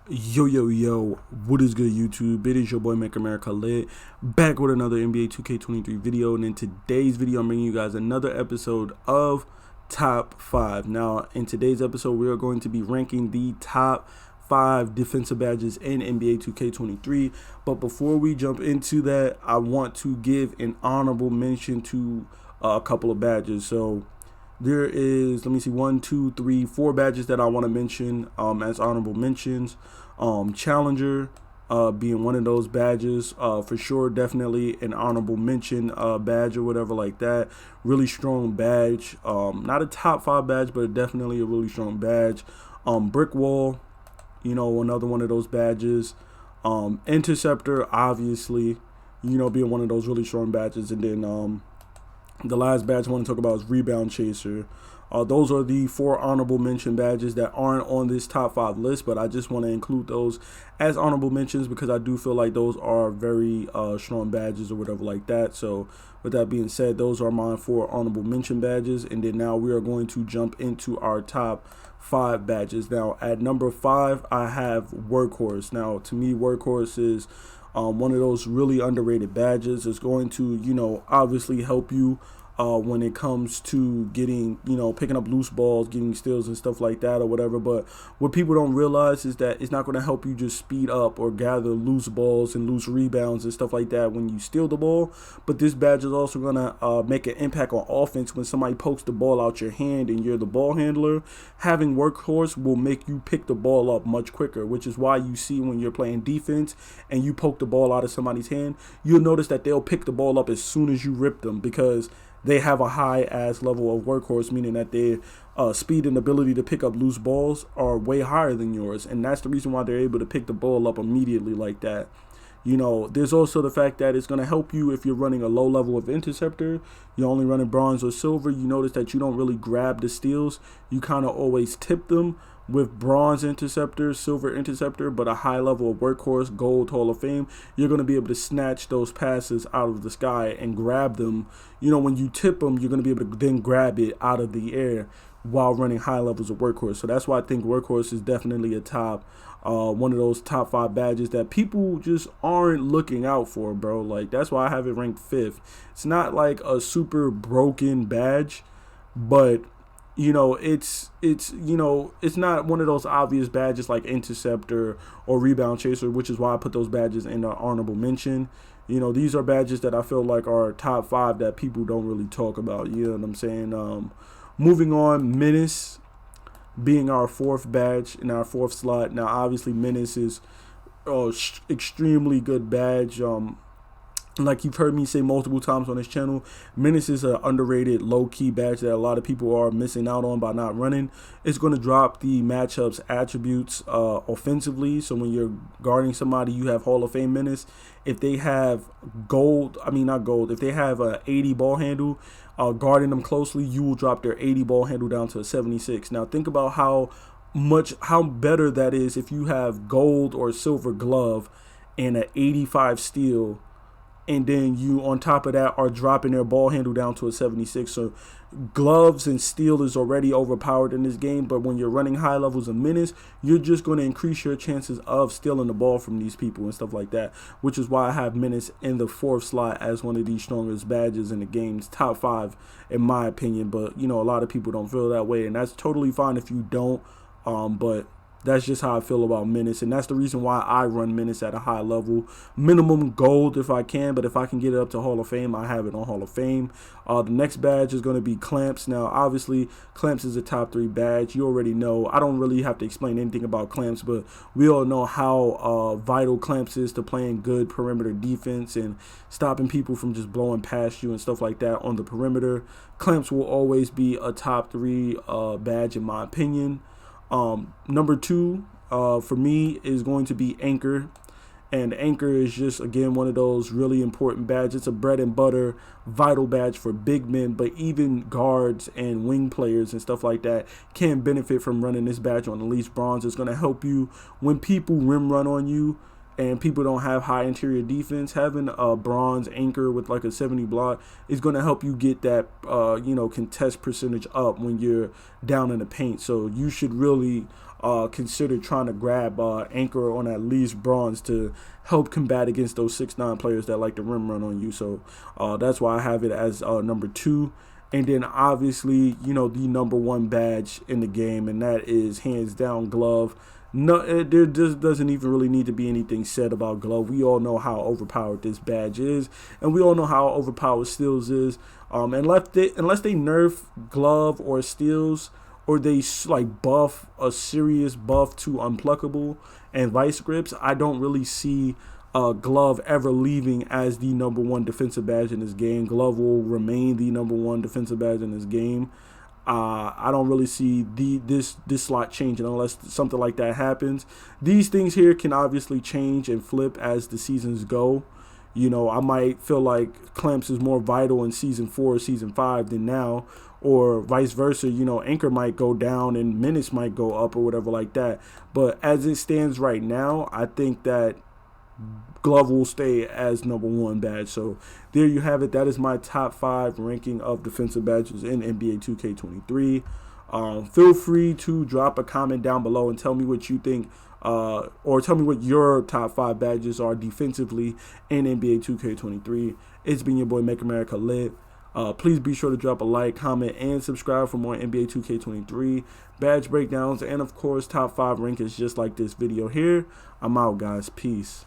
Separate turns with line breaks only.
Yo, what is good, YouTube? It is your boy Make America Lit, back with another NBA 2K23 video. And in today's video, I'm bringing you guys another episode of Top 5. Now, in today's episode, we are going to be ranking the top 5 defensive badges in NBA 2K23. But before we jump into that, I want to give an honorable mention to a couple of badges. So there is, let me see, 1, 2, 3, 4 badges that I want to mention as honorable mentions. Challenger being one of those badges, for sure, definitely an honorable mention badge or whatever like that. Really strong badge. Not a top 5 badge, but definitely a really strong badge. Brick Wall, another one of those badges. Interceptor, obviously, being one of those really strong badges. And then the last badge I want to talk about is Rebound Chaser. Those are the 4 honorable mention badges that aren't on this top 5 list, but I just want to include those as honorable mentions because I do feel like those are very strong badges or whatever like that. So with that being said, those are my 4 honorable mention badges. And then now we are going to jump into our top 5 badges. Now at number 5, I have Workhorse. Now to me, Workhorse is one of those really underrated badges. It's going to, obviously help you when it comes to getting, picking up loose balls, getting steals and stuff like that or whatever. But what people don't realize is that it's not going to help you just speed up or gather loose balls and loose rebounds and stuff like that when you steal the ball. But this badge is also going to make an impact on offense when somebody pokes the ball out your hand and you're the ball handler. Having Workhorse will make you pick the ball up much quicker, which is why you see when you're playing defense and you poke the ball out of somebody's hand, you'll notice that they'll pick the ball up as soon as you rip them because they have a high-ass level of Workhorse, meaning that their speed and ability to pick up loose balls are way higher than yours. And that's the reason why they're able to pick the ball up immediately like that. There's also the fact that it's going to help you if you're running a low level of interceptor. You're only running bronze or silver. You notice that you don't really grab the steals. You kind of always tip them. With bronze interceptor, silver interceptor, but a high level of Workhorse, gold, Hall of Fame, you're going to be able to snatch those passes out of the sky and grab them. When you tip them, you're going to be able to then grab it out of the air while running high levels of Workhorse. So that's why I think Workhorse is definitely a top, one of those top 5 badges that people just aren't looking out for, bro. Like, that's why I have it ranked 5th. It's not like a super broken badge, but it's not one of those obvious badges like Interceptor or Rebound Chaser, which is why I put those badges in the honorable mention. These are badges that I feel like are top 5 that people don't really talk about. You know what I'm saying? Moving on, Menace being our 4th badge in our 4th slot. Now, obviously, Menace is extremely good badge. Like you've heard me say multiple times on this channel, Menace is an underrated low-key badge that a lot of people are missing out on by not running. It's going to drop the matchup's attributes offensively. So when you're guarding somebody, you have Hall of Fame Menace. If they have if they have a 80 ball handle, guarding them closely, you will drop their 80 ball handle down to a 76. Now think about how better that is if you have gold or silver glove and an 85 steal, and then you on top of that are dropping their ball handle down to a 76. So gloves and steel is already overpowered in this game, but when you're running high levels of Menace, you're just going to increase your chances of stealing the ball from these people and stuff like that, which is why I have Menace in the 4th slot as one of the strongest badges in the game's top 5 in my opinion. But a lot of people don't feel that way, and that's totally fine if you don't, but that's just how I feel about Menace, and that's the reason why I run Menace at a high level. Minimum gold if I can, but if I can get it up to Hall of Fame, I have it on Hall of Fame. The next badge is going to be Clamps. Now, obviously, Clamps is a top 3 badge. You already know. I don't really have to explain anything about Clamps, but we all know how vital Clamps is to playing good perimeter defense and stopping people from just blowing past you and stuff like that on the perimeter. Clamps will always be a top 3 badge in my opinion. Number 2 for me is going to be Anchor, and Anchor is just again one of those really important badges. It's a bread and butter vital badge for big men, but even guards and wing players and stuff like that can benefit from running this badge on at least bronze. It's going to help you when people rim run on you. and people don't have high interior defense, having a bronze anchor with like a 70 block is going to help you get that, contest percentage up when you're down in the paint. So you should really consider trying to grab anchor on at least bronze to help combat against those 6'9" players that like to rim run on you. So that's why I have it as number 2. And then obviously, the number 1 badge in the game, and that is hands down glove. No, there just doesn't even really need to be anything said about glove. We all know how overpowered this badge is, and we all know how overpowered steals is. Unless they nerf glove or steals, or they like buff a serious buff to unpluckable and vice grips, I don't really see glove ever leaving as the number 1 defensive badge in this game. Glove will remain the number 1 defensive badge in this game. I don't really see this slot changing unless something like that happens. These things here can obviously change and flip as the seasons go. I might feel like clamps is more vital in season 4 or season 5 than now, or vice versa. Anchor might go down and minutes might go up or whatever like that. But as it stands right now, I think that glove will stay as number 1 badge. So there you have it. That is my top 5 ranking of defensive badges in NBA 2K23. Feel free to drop a comment down below and tell me what you think, or tell me what your top 5 badges are defensively in NBA 2K23. It's been your boy Make America Lit. Please be sure to drop a like, comment, and subscribe for more NBA 2K23 badge breakdowns, and of course top 5 rankings just like this video here. I'm out, guys. Peace.